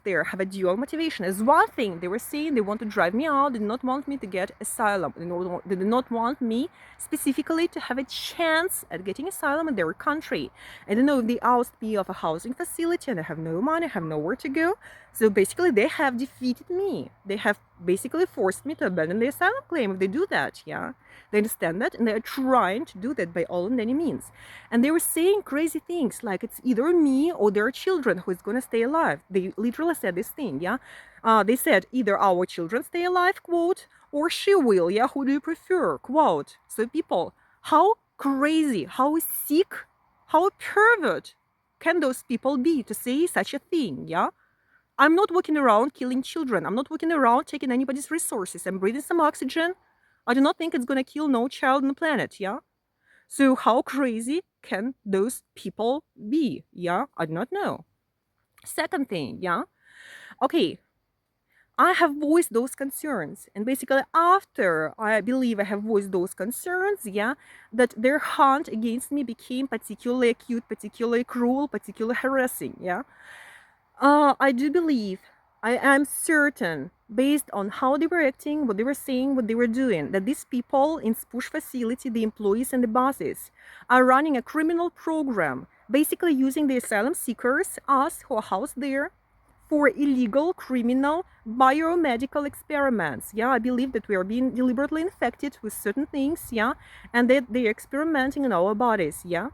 there have a dual motivation. As one thing, they were saying they want to drive me out, they did not want me to get asylum, they did not want me specifically to have a chance at getting asylum in their country. I don't know if they oust me of a housing facility and I have no money, I have nowhere to go. So basically they have defeated me. They have basically forced me to abandon the asylum claim if they do that, yeah? They understand that, and they're trying to do that by all and any means. And they were saying crazy things like it's either me or their children who is going to stay alive. They literally said this thing, yeah? They said either our children stay alive, quote, or she will, yeah? Who do you prefer, quote. So people, how crazy, how sick, how pervert can those people be to say such a thing, yeah? I'm not walking around killing children. I'm not walking around taking anybody's resources. I'm breathing some oxygen. I do not think it's going to kill no child on the planet, yeah? So how crazy can those people be, yeah? I do not know. Second thing, yeah? Okay, I have voiced those concerns. And basically after I believe I have voiced those concerns, yeah, that their hunt against me became particularly acute, particularly cruel, particularly harassing, yeah? I do believe, I am certain, based on how they were acting, what they were saying, what they were doing, that these people in Spuž facility, the employees and the bosses, are running a criminal program, basically using the asylum seekers, us who are housed there, for illegal criminal biomedical experiments. Yeah, I believe that we are being deliberately infected with certain things, yeah, and that they are experimenting in our bodies, yeah.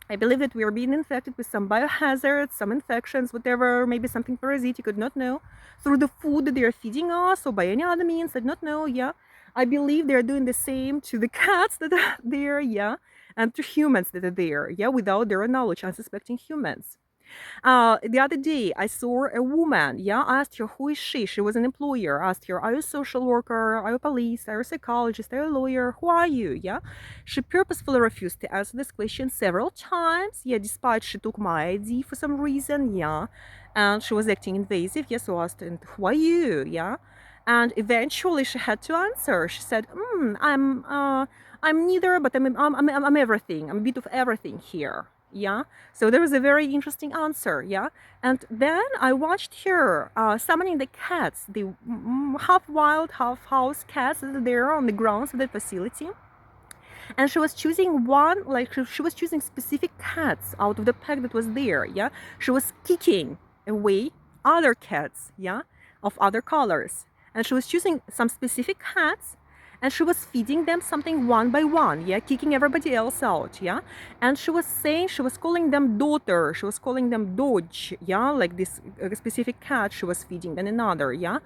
I believe that we are being infected with some biohazards, some infections, whatever, maybe something parasitic, I do not know, through the food that they are feeding us or by any other means, I do not know, yeah. I believe they are doing the same to the cats that are there, yeah, and to humans that are there, yeah, without their knowledge, unsuspecting humans. The other day, I saw a woman, yeah, asked her, who is she? She was an employer, asked her, are you a social worker? Are you police? Are you a psychologist? Are you a lawyer? Who are you? Yeah. She purposefully refused to answer this question several times, yeah, despite she took my ID for some reason, yeah, and she was acting invasive, yeah, so I asked, and who are you? Yeah. And eventually she had to answer. She said, I'm neither, but I'm everything. I'm a bit of everything here. Yeah. So there was a very interesting answer. Yeah. And then I watched her summoning the cats, the half wild, half house cats that are there on the grounds of the facility. And she was choosing one, like she was choosing specific cats out of the pack that was there. Yeah. She was kicking away other cats. Yeah. Of other colors. And she was choosing some specific cats, and she was feeding them something one by one, yeah, kicking everybody else out, yeah. And she was saying, she was calling them daughter, she was calling them dodge, yeah, like this specific cat she was feeding, then another, yeah.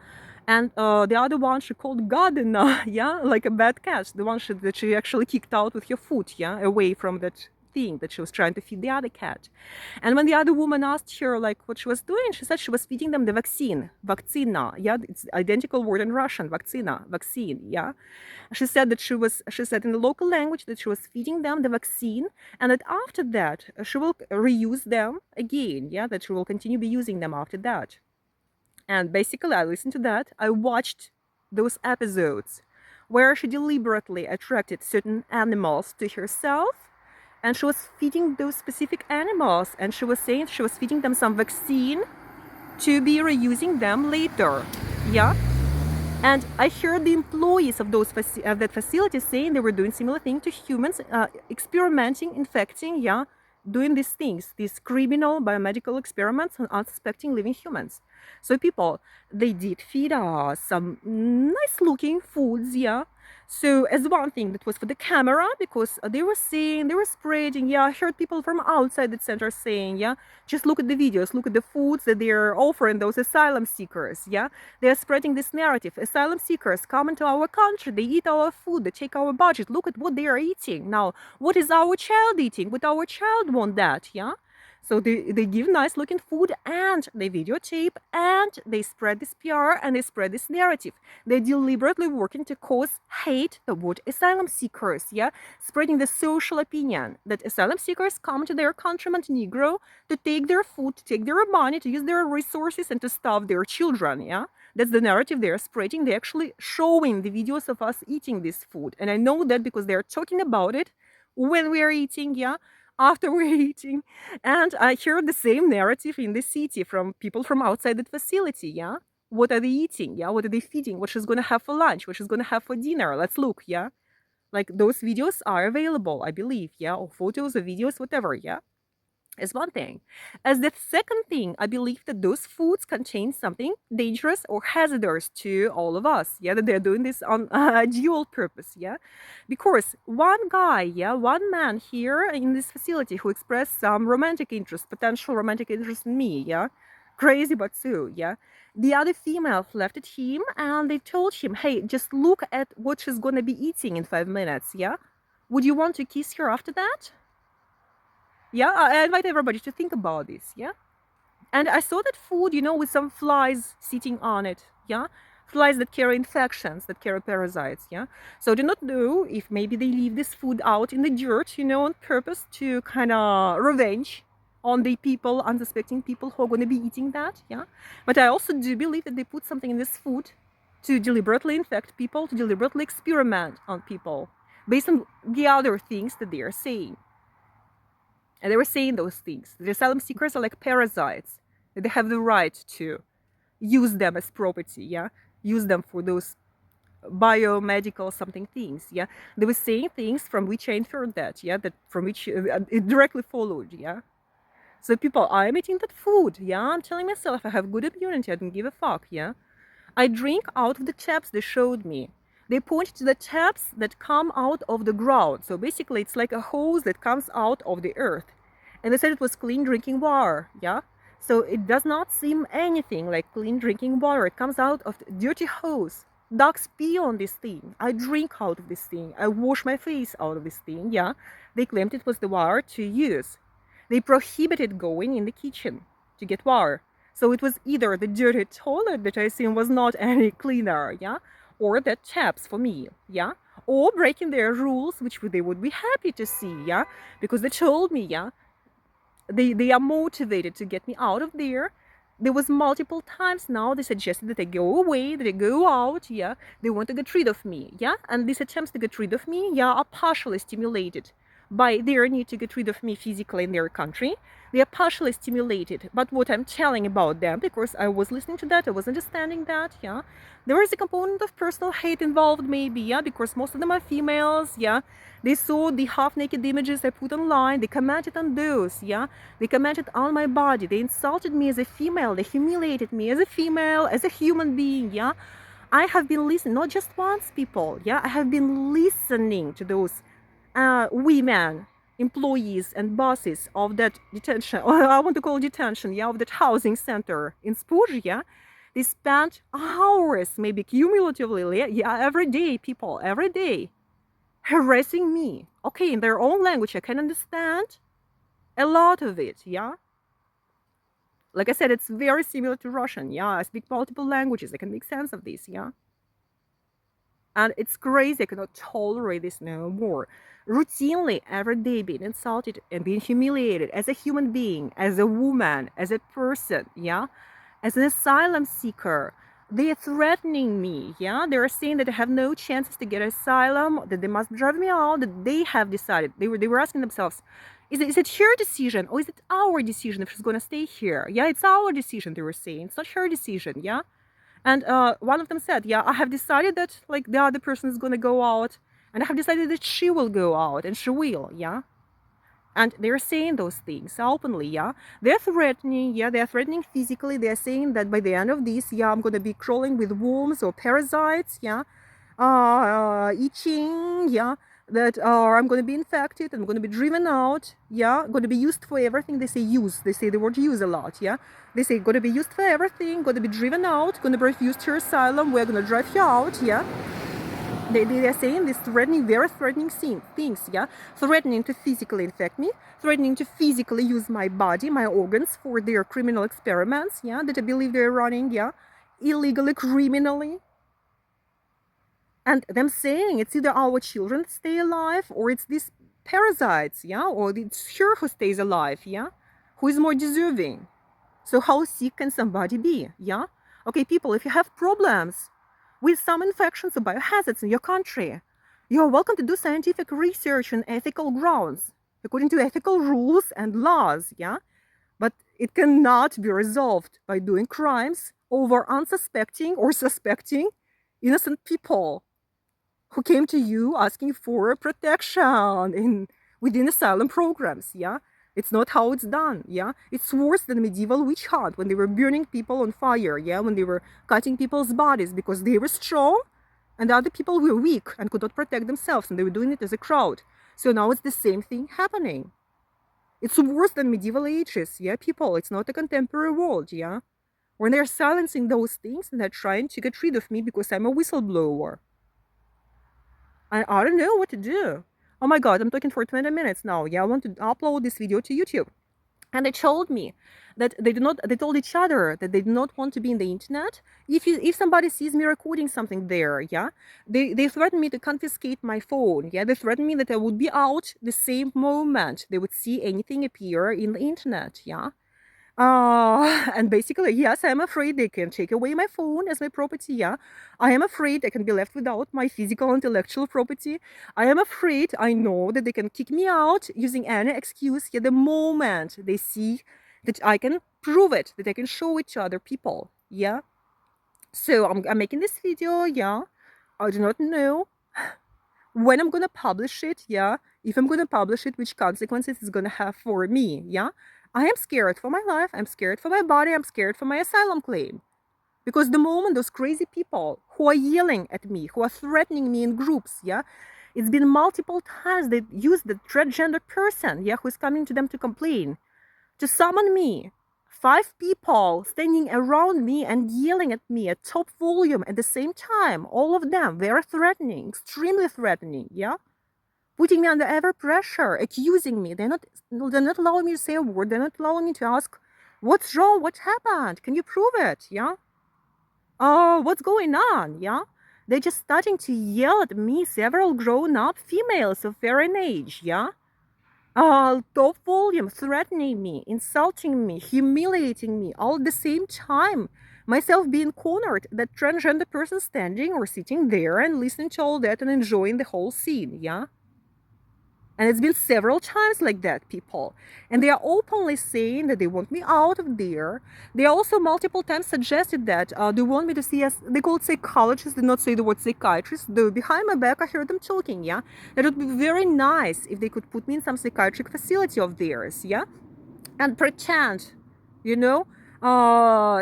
And the other one she called Gardener, yeah, like a bad cat, the one that she actually kicked out with her foot, yeah, away from that thing that she was trying to feed the other cat. And when the other woman asked her like what she was doing, she said she was feeding them the vaccine, vakcina, yeah, it's identical word in Russian, vakcina, vaccine, yeah. She said that she said in the local language that she was feeding them the vaccine, and that after that she will reuse them again, yeah, that she will continue be using them after that. And basically I listened to that, I watched those episodes where she deliberately attracted certain animals to herself, and she was feeding those specific animals, and she was saying she was feeding them some vaccine to be reusing them later, yeah. And I heard the employees of that facility saying they were doing similar thing to humans, experimenting, infecting, yeah, doing these things, these criminal biomedical experiments on unsuspecting living humans. So people, they did feed us some nice looking foods, yeah. So as one thing that was for the camera, because they were saying, they were spreading, yeah, I heard people from outside the center saying, yeah, just look at the videos, look at the foods that they're offering those asylum seekers, yeah. They're spreading this narrative. Asylum seekers come into our country, they eat our food, they take our budget, look at what they are eating. Now, what is our child eating? Would our child want that, yeah? So they give nice looking food, and they videotape, and they spread this PR, and they spread this narrative. They're deliberately working to cause hate toward asylum seekers, yeah? Spreading the social opinion that asylum seekers come to their country, Montenegro, to take their food, to take their money, to use their resources, and to starve their children, yeah? That's the narrative they're spreading. They're actually showing the videos of us eating this food. And I know that because they're talking about it when we are eating, yeah? after we're eating. And I hear the same narrative in the city from people from outside that facility, yeah? What are they eating? Yeah, what are they feeding? What she's gonna have for lunch? What she's gonna have for dinner? Let's look, yeah? Like those videos are available, I believe, yeah, or photos or videos, whatever, yeah, is one thing. As the second thing, I believe that those foods contain something dangerous or hazardous to all of us, yeah, that they're doing this on dual purpose, yeah, because one guy, yeah, one man here in this facility who expressed some romantic interest, potential romantic interest in me, yeah, crazy but so, yeah, the other female left at him and they told him, hey, just look at what she's gonna be eating in 5 minutes, yeah? Would you want to kiss her after that? Yeah, I invite everybody to think about this, yeah? And I saw that food, you know, with some flies sitting on it, yeah? Flies that carry infections, that carry parasites, yeah? So I do not know if maybe they leave this food out in the dirt, you know, on purpose to kind of revenge on the people, unsuspecting people who are going to be eating that, yeah? But I also do believe that they put something in this food to deliberately infect people, to deliberately experiment on people based on the other things that they are saying. And they were saying those things. The asylum seekers are like parasites. They have the right to use them as property, yeah? Use them for those biomedical something things, yeah? They were saying things from which I inferred that, yeah? That from which it directly followed, yeah? So people, I'm eating that food, yeah? I'm telling myself I have good immunity, I don't give a fuck, yeah? I drink out of the taps they showed me. They point to the taps that come out of the ground. So basically, it's like a hose that comes out of the earth. And they said it was clean drinking water, yeah? So it does not seem anything like clean drinking water. It comes out of the dirty hose. Dogs pee on this thing. I drink out of this thing. I wash my face out of this thing, yeah? They claimed it was the water to use. They prohibited going in the kitchen to get water. So it was either the dirty toilet that I assume was not any cleaner, yeah, or the taps for me, yeah, or breaking their rules, which they would be happy to see, yeah, because they told me, yeah, they are motivated to get me out of there. There was multiple times now they suggested that I go away, that I go out, yeah, they want to get rid of me, yeah, and these attempts to get rid of me, yeah, are partially stimulated by their need to get rid of me physically in their country. They are partially stimulated, but what I'm telling about them, because I was listening to that, I was understanding that, yeah, there is a component of personal hate involved maybe, yeah, because most of them are females, yeah, they saw the half-naked images I put online, they commented on those, yeah, they commented on my body, they insulted me as a female, they humiliated me as a female, as a human being, yeah. I have been listening, not just once, people, yeah, I have been listening to those women, employees and bosses of that detention, or I want to call detention, yeah, of that housing center in Spuž, yeah. They spent hours, maybe cumulatively, yeah, every day, people, every day, harassing me. Okay, in their own language, I can understand a lot of it, yeah? Like I said, it's very similar to Russian, yeah? I speak multiple languages, I can make sense of this, yeah? And it's crazy, I cannot tolerate this no more. Routinely, every day, being insulted and being humiliated as a human being, as a woman, as a person, yeah? As an asylum seeker. They are threatening me, yeah? They are saying that I have no chances to get asylum, that they must drive me out, that they have decided. They were asking themselves, is it her decision or is it our decision if she's going to stay here? Yeah, it's our decision, they were saying. It's not her decision, yeah? And one of them said, yeah, I have decided that like the other person is going to go out and I have decided that she will go out and she will, yeah? And they're saying those things openly, yeah? They're threatening, yeah, they're threatening physically. They're saying that by the end of this, yeah, I'm gonna be crawling with worms or parasites, yeah? Itching, yeah? That I'm gonna be infected, I'm gonna be driven out, yeah? Gonna be used for everything. They say use, they say the word use a lot, yeah? They say gonna be used for everything, gonna be driven out, gonna be refused her asylum, we're gonna drive you out, yeah? They are saying these threatening, very threatening things, yeah? Threatening to physically infect me, threatening to physically use my body, my organs for their criminal experiments, yeah? That I believe they're running, yeah? Illegally, criminally. And them saying it's either our children that stay alive or it's these parasites, yeah? Or it's her who stays alive, yeah? Who is more deserving? So how sick can somebody be, yeah? Okay, people, if you have problems with some infections or biohazards in your country, you're welcome to do scientific research on ethical grounds. according to ethical rules and laws, yeah? But it cannot be resolved by doing crimes over unsuspecting or suspecting innocent people who came to you asking for protection within asylum programs, yeah? It's not how it's done, yeah? It's worse than medieval witch hunt when they were burning people on fire, yeah? When they were cutting people's bodies because they were strong and the other people were weak and could not protect themselves, and they were doing it as a crowd. So now it's the same thing happening. It's worse than medieval ages, yeah, people? It's not a contemporary world, yeah? When they're silencing those things and they're trying to get rid of me because I'm a whistleblower. I don't know what to do. Oh my god, I'm talking for 20 minutes now. Yeah, I want to upload this video to YouTube. And they told me that they told each other that they do not want to be in the internet. If somebody sees me recording something there, yeah, they threaten me to confiscate my phone. Yeah, they threaten me that I would be out the same moment they would see anything appear in the internet. Yeah. And basically, yes, I am afraid they can take away my phone as my property, yeah. I am afraid I can be left without my physical intellectual property. I am afraid, I know that they can kick me out using any excuse, yeah, the moment they see that I can prove it, that I can show it to other people, yeah. So I'm making this video, yeah. I do not know when I'm gonna publish it, yeah, if I'm gonna publish it, which consequences it's gonna have for me, yeah. I am scared for my life, I'm scared for my body, I'm scared for my asylum claim. Because the moment those crazy people who are yelling at me, who are threatening me in groups, yeah, it's been multiple times they use the transgender person, yeah, who is coming to them to complain, to summon me. 5 people standing around me and yelling at me at top volume at the same time. All of them very threatening, extremely threatening, yeah? Putting me under ever pressure, accusing me. They're not allowing me to say a word. They're not allowing me to ask, what's wrong? What happened? Can you prove it? Yeah? Oh, what's going on? Yeah? They're just starting to yell at me, several grown-up females of varying age, yeah? Top volume, threatening me, insulting me, humiliating me, all at the same time. Myself being cornered, that transgender person standing or sitting there and listening to all that and enjoying the whole scene, yeah? And it's been several times like that, people. And they are openly saying that they want me out of there. They also multiple times suggested that they want me to see, as they called psychologists, did not say the word psychiatrist. Though behind my back, I heard them talking, yeah? That it would be very nice if they could put me in some psychiatric facility of theirs, yeah? And pretend, you know,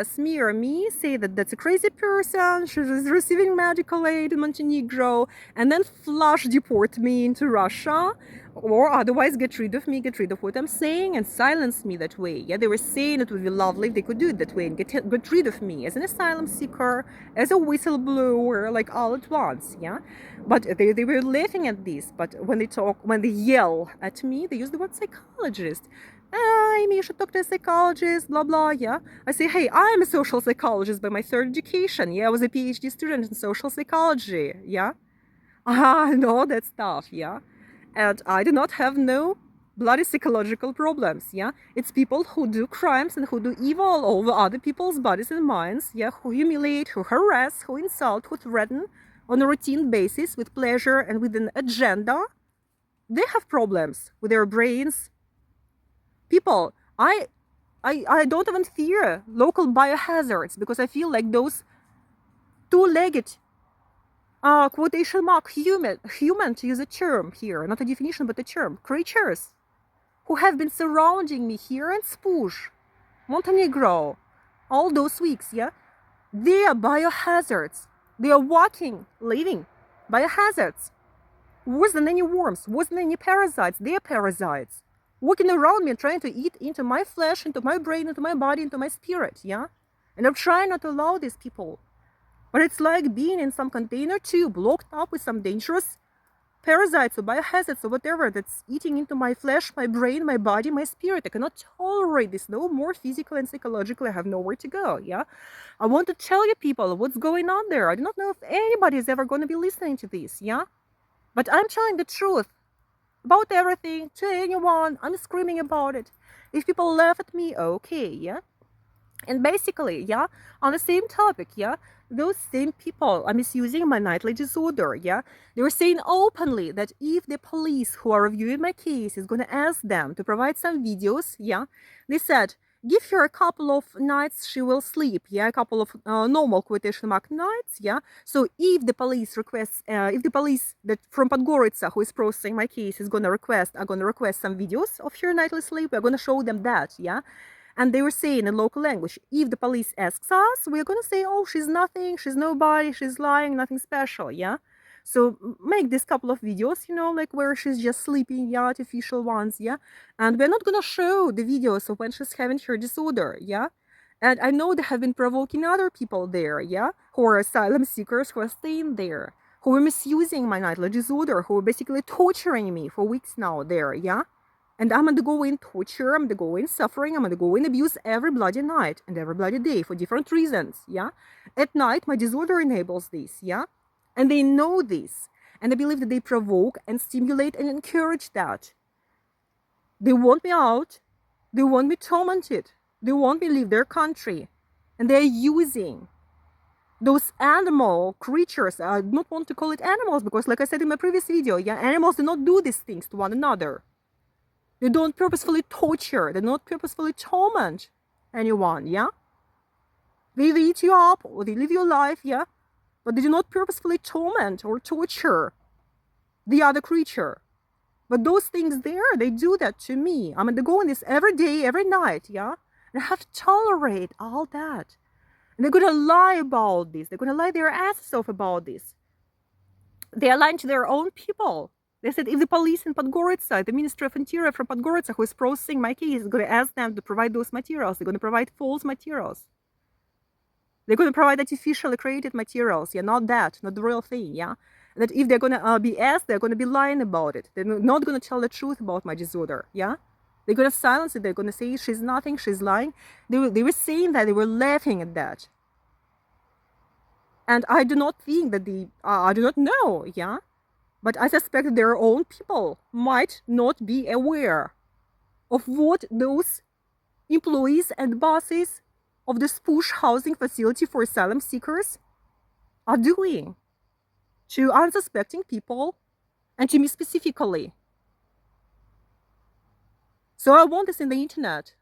smear me, say that that's a crazy person, she's receiving medical aid in Montenegro, and then flush deport me into Russia, or otherwise get rid of me, get rid of what I'm saying, and silence me that way. Yeah, they were saying it would be lovely if they could do it that way and get rid of me as an asylum seeker, as a whistleblower, like all at once. Yeah, but they were laughing at this. But when they yell at me, they use the word psychologist. You should talk to a psychologist, blah, blah, yeah. I say, hey, I'm a social psychologist by my third education. Yeah, I was a PhD student in social psychology, yeah. And all that stuff, yeah. And I do not have no bloody psychological problems, yeah. It's people who do crimes and who do evil over other people's bodies and minds, yeah, who humiliate, who harass, who insult, who threaten on a routine basis with pleasure and with an agenda. They have problems with their brains. People, I don't even fear local biohazards because I feel like those two-legged, quotation mark, human to use a term here, not a definition but a term, creatures who have been surrounding me here in Spuž, Montenegro, all those weeks, yeah, they are biohazards. They are walking, living biohazards. Worse than any worms, worse than any parasites. They are parasites. Walking around me and trying to eat into my flesh, into my brain, into my body, into my spirit, yeah? And I'm trying not to allow these people. But it's like being in some container tube, locked up with some dangerous parasites or biohazards or whatever that's eating into my flesh, my brain, my body, my spirit. I cannot tolerate this no more physically and psychologically. I have nowhere to go, yeah? I want to tell you people what's going on there. I do not know if anybody is ever going to be listening to this, yeah? But I'm telling the truth about everything to anyone. I'm screaming about it. If people laugh at me, okay, yeah? And basically, yeah, on the same topic, yeah, those same people are misusing my nightly disorder, yeah. They were saying openly that if the police who are reviewing my case is going to ask them to provide some videos, yeah, they said, give her a couple of nights she will sleep, yeah, a couple of normal quotation mark nights, yeah. So if the police requests, if the police that from Podgorica who is processing my case is going to request some videos of her nightly sleep, we're going to show them that, yeah. And they were saying in local language, if the police asks us, we're going to say, oh, she's nothing, she's nobody, she's lying, nothing special, yeah? So make this couple of videos, you know, like where she's just sleeping, yeah, artificial ones, yeah? And we're not going to show the videos of when she's having her disorder, yeah? And I know they have been provoking other people there, yeah? Who are asylum seekers who are staying there, who are misusing my nightly disorder, who are basically torturing me for weeks now there, yeah? And I'm undergoing torture, I'm undergoing suffering, I'm undergoing abuse every bloody night and every bloody day for different reasons, yeah? At night, my disorder enables this, yeah? And they know this. And I believe that they provoke and stimulate and encourage that. They want me out. They want me tormented. They want me leave their country. And they're using those animal creatures. I do not want to call it animals because, like I said in my previous video, yeah, animals do not do these things to one another. They don't purposefully torture. They don't purposefully torment anyone, yeah? They eat you up or they live your life, yeah? But they do not purposefully torment or torture the other creature. But those things there, they do that to me. I'm undergoing this every day, every night, yeah? And I have to tolerate all that. And they're gonna lie about this. They're gonna lie their asses off about this. They are lying to their own people. They said if the police in Podgorica, the Ministry of Interior from Podgorica, who is processing my case, is going to ask them to provide those materials, they're going to provide false materials. They're going to provide artificially created materials, yeah, not that, not the real thing, yeah. And that if they're going to be asked, they're going to be lying about it. They're not going to tell the truth about my disorder, yeah. They're going to silence it. They're going to say she's nothing, she's lying. They were saying that, they were laughing at that. And I do not think that I do not know, yeah. But I suspect their own people might not be aware of what those employees and bosses of the Spuž housing facility for asylum seekers are doing to unsuspecting people and to me specifically. So I want this in the internet.